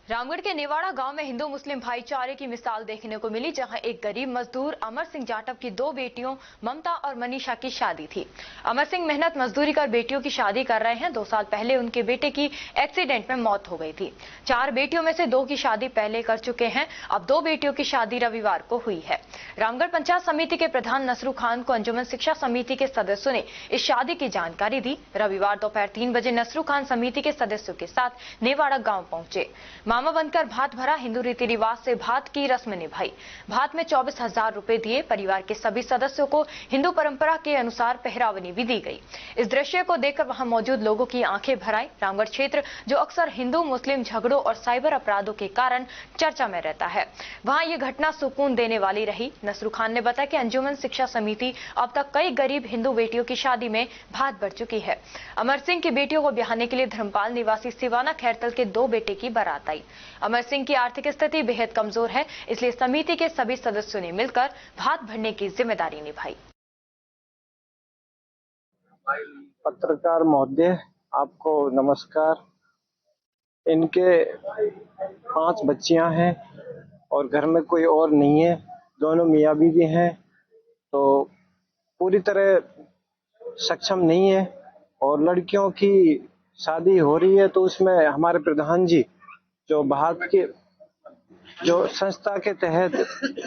रामगढ़ के नेवाड़ा गांव में हिंदू मुस्लिम भाईचारे की मिसाल देखने को मिली, जहां एक गरीब मजदूर अमर सिंह जाटव की दो बेटियों ममता और मनीषा की शादी थी। अमर सिंह मेहनत मजदूरी कर बेटियों की शादी कर रहे हैं। 2 साल पहले उनके बेटे की एक्सीडेंट में मौत हो गई थी। 4 बेटियों में से 2 की शादी पहले कर चुके हैं। अब 2 बेटियों की शादी रविवार को हुई है। रामगढ़ पंचायत समिति के प्रधान नसरू खान को अंजुमन शिक्षा समिति के सदस्यों ने इस शादी की जानकारी दी। रविवार दोपहर 3 बजे नसरू खान समिति के सदस्यों के साथ नेवाड़ा गांव पहुंचे। मामा बनकर भात भरा, हिंदू रीति रिवाज से भात की रस्म निभाई। भात में 24,000 रुपए दिए। परिवार के सभी सदस्यों को हिंदू परंपरा के अनुसार पहरावनी भी दी गई। इस दृश्य को देखकर वहां मौजूद लोगों की आंखें भर आई। रामगढ़ क्षेत्र जो अक्सर हिंदू मुस्लिम झगड़ों और साइबर अपराधों के कारण चर्चा में रहता है, वहां ये घटना सुकून देने वाली रही। नसरू खान ने बताया कि अंजुमन शिक्षा समिति अब तक कई गरीब हिंदू बेटियों की शादी में भात भर चुकी है। अमर सिंह की बेटियों को ब्याहने के लिए धर्मपाल निवासी सिवाना खैरतल के 2 बेटे की बारात आई। अमर सिंह की आर्थिक स्थिति बेहद कमजोर है, इसलिए समिति के सभी सदस्यों ने मिलकर भात भरने की जिम्मेदारी निभाई। पत्रकार महोदय, आपको नमस्कार। इनके 5 बच्चियां हैं और घर में कोई और नहीं है। दोनों मियाँ बीवी हैं, तो पूरी तरह सक्षम नहीं है और लड़कियों की शादी हो रही है, तो उसमें हमारे प्रधान जी जो भात के जो संस्था के तहत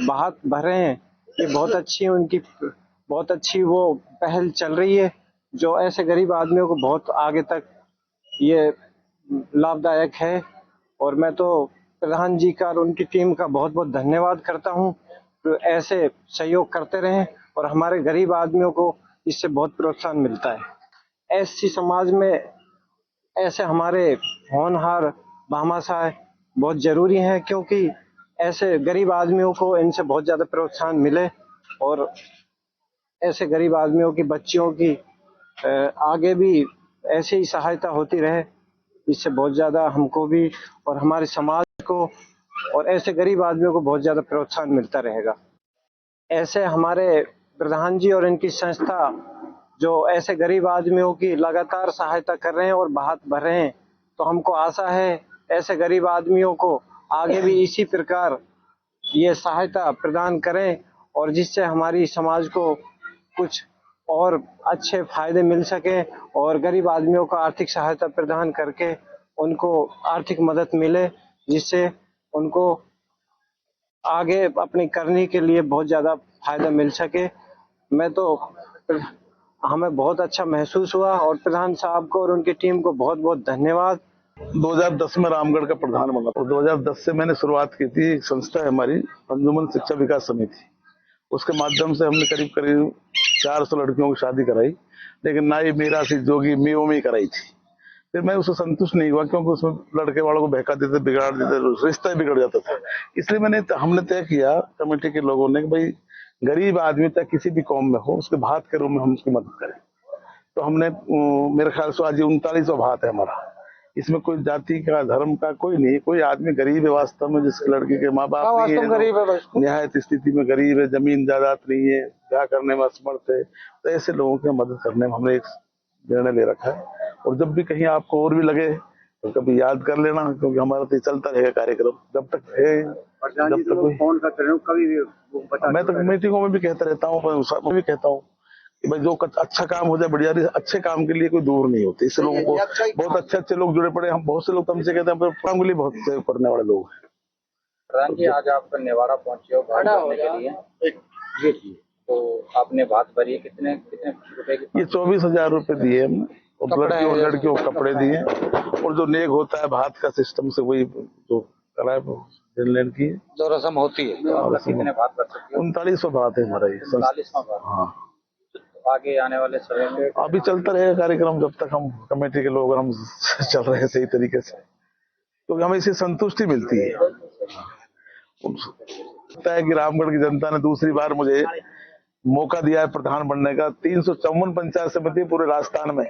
भात भर रहे हैं, ये बहुत अच्छी उनकी बहुत अच्छी वो पहल चल रही है, जो ऐसे गरीब आदमियों को बहुत आगे तक ये लाभदायक है। और मैं तो प्रधान जी का और उनकी टीम का बहुत बहुत धन्यवाद करता हूँ। तो ऐसे सहयोग करते रहें और हमारे गरीब आदमियों को इससे बहुत प्रोत्साहन मिलता है। ऐसी समाज में ऐसे हमारे होनहार भामाशाह बहुत जरूरी हैं, क्योंकि ऐसे गरीब आदमियों को इनसे बहुत ज्यादा प्रोत्साहन मिले और ऐसे गरीब आदमियों की बच्चियों की आगे भी ऐसे ही सहायता होती रहे। इससे बहुत ज्यादा हमको भी और हमारे समाज को और ऐसे गरीब आदमियों को बहुत ज्यादा प्रोत्साहन मिलता रहेगा। ऐसे हमारे प्रधान जी और इनकी संस्था जो ऐसे गरीब आदमियों की लगातार सहायता कर रहे हैं और भात भर रहे हैं, तो हमको आशा है ऐसे गरीब आदमियों को आगे भी इसी प्रकार ये सहायता प्रदान करें और जिससे हमारी समाज को कुछ और अच्छे फायदे मिल सके और गरीब आदमियों को आर्थिक सहायता प्रदान करके उनको आर्थिक मदद मिले, जिससे उनको आगे अपनी करने के लिए बहुत ज्यादा फायदा मिल सके। मैं तो हमें बहुत अच्छा महसूस हुआ और प्रधान साहब को और उनकी टीम को बहुत बहुत धन्यवाद। 2010 में रामगढ़ का प्रधान बना और 2010 से मैंने शुरुआत की थी। एक संस्था है हमारी अंजुमन शिक्षा विकास समिति, उसके माध्यम से हमने करीब करीब 400 लड़कियों की शादी कराई, लेकिन नाई मीरासी जोगी मियों में कराई थी। फिर मैं उससे संतुष्ट नहीं हुआ, क्योंकि उसमें लड़के वालों को बहका देते, बिगाड़ देते, रिश्ता बिगड़ जाता था। इसलिए हमने तय किया कमेटी के लोगों ने कि भाई गरीब आदमी तक किसी भी कौम में हो, उसके भात के रूप में हम उसकी मदद करें। तो हमने मेरे ख्याल से आज 3900 भात है हमारा। इसमें कोई जाति का धर्म का कोई नहीं, कोई आदमी गरीब है वास्तव में, जिसके लड़के के माँ बाप नहीं है, गरीब है, निहायत स्थिति में गरीब है, जमीन जायदाद नहीं है, ब्याह करने में असमर्थ है, तो ऐसे लोगों की मदद करने में हमने एक निर्णय ले रखा है। और जब भी कहीं आपको और भी लगे तो कभी याद कर लेना, क्योंकि हमारा तो चलता रहेगा कार्यक्रम जब तक है। जब तक फोन करते रहो, कभी भी मैं तो मीटिंगों में भी कहता रहता हूँ, मैं भी कहता हूँ कि भाई जो अच्छा काम हो जाए बढ़िया, अच्छे काम के लिए कोई दूर नहीं होते। इससे लोगों को बहुत अच्छे अच्छे लोग जुड़े पड़े। हम बहुत से लोग हमसे कहते हैं काम के लिए बहुत सहयोग करने वाले लोग हैं। प्रधान जी, आज आप नेवाड़ा पहुंचे हो भात भरने के लिए, तो आपने भात भरी, कितने रुपए की? ये 24,000 रुपए दिए हमने, और लड़कियों को कपड़े दिए, और जो नेक होता है भात का सिस्टम से वही जो कराए की जो रस्म होती है। तो आप कितने भात भर सकते हो? 3900 भात है हमारा ये। 39वां भात। हाँ, आगे आने वाले समय में अभी चलता रहेगा कार्यक्रम जब तक हम कमेटी के लोग हम चल रहे हैं सही तरीके से, क्योंकि हमें इससे संतुष्टि मिलती है। लगता है कि रामगढ़ की जनता ने दूसरी बार मुझे मौका दिया है प्रधान बनने का। 354 पंचायत समिति पूरे राजस्थान में,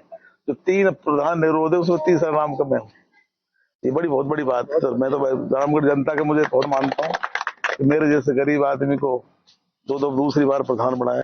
जो 3 प्रधान निर्विरोध है उसमें तीसरा नाम का मैं हूँ। ये बहुत बड़ी बात है। मैं तो रामगढ़ जनता के मुझे बहुत मानता हूँ कि मेरे जैसे गरीब आदमी को दूसरी बार प्रधान बनाया।